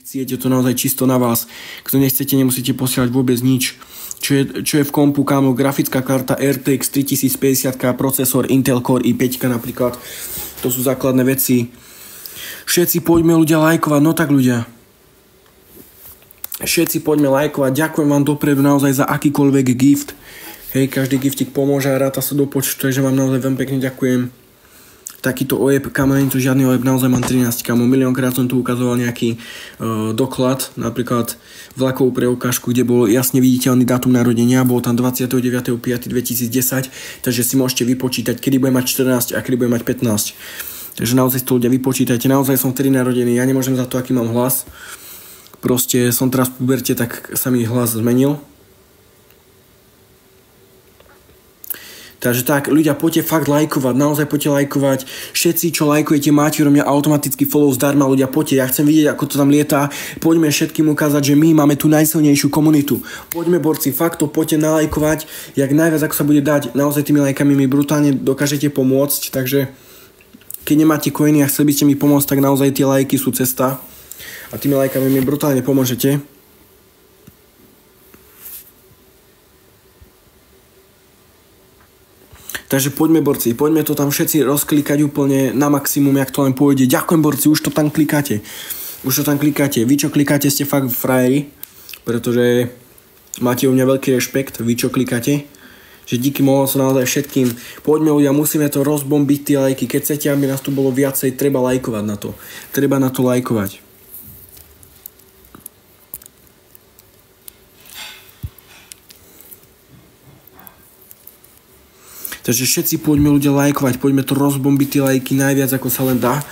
Je to naozaj čisto na vás. Kto nechcete, nemusíte posielať vôbec nič. Čo je v kompu, kámo, grafická karta RTX 3050, procesor Intel Core i5 napríklad. To sú základné veci. Všetci poďme ľudia lajkovať, no tak ľudia. Všetci poďme lajkovať, ďakujem vám dopredu naozaj za akýkoľvek gift. Hej, každý giftik pomôže a ráta sa do počtu, takže vám naozaj veľmi pekne ďakujem. Takýto OEP, kámo, nie je to žiadny OEP, naozaj mám 13, kámo, miliónkrát som tu ukazoval nejaký doklad, napríklad vlakovú preukážku, kde bol jasne viditeľný dátum narodenia, bol tam 29.5.2010, takže si môžete vypočítať, kedy bude mať 14 a kedy bude mať 15. Takže naozaj si to ľudia vypočítajte, naozaj som vtedy narodený, ja nemôžem za to, aký mám hlas, proste som teraz v puberte, tak sa mi hlas zmenil. Takže tak, ľudia, poďte fakt lajkovať, naozaj poďte lajkovať. Všetci, čo lajkujete, máte mňa automaticky follow zdarma, ľudia, poďte. Ja chcem vidieť, ako to tam lietá. Poďme všetkým ukázať, že my máme tú najsilnejšiu komunitu. Poďme, borci, fakt to poďte nalajkovať, jak najviac, ako sa bude dať. Naozaj tými lajkami mi brutálne dokážete pomôcť, takže keď nemáte coiny a chceli by ste mi pomôcť, tak naozaj tie lajky sú cesta. A tými lajkami mi brutálne pomôžete. Takže poďme, borci, poďme to tam všetci rozklikať úplne na maximum, jak to len pôjde. Ďakujem, borci, už to tam klikáte. Už to tam klikáte. Vy, čo klikáte, ste fakt frajeri, pretože máte u mňa veľký rešpekt. Vy, čo klikáte, že díky mohol som naozaj všetkým. Poďme, ľudia, musíme to rozbombiť, tie lajky. Keď chcete, aby nás tu bolo viacej, treba lajkovať na to. Treba na to lajkovať. Takže všetci poďme ľudia lajkovať, poďme to rozbombiť tie lajky najviac, ako sa len dá.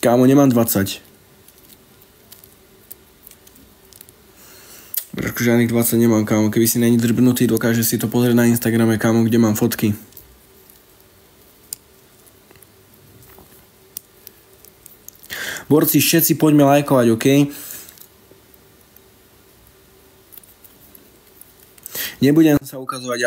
Kámo, nemám 20. Trošku žiadnych 20 nemám, kámo. Keby si není drbnutý, dokáže si to pozrieť na Instagrame, kámo, kde mám fotky. Borci, všetci poďme lajkovať, OK? Nebudem sa ukazovať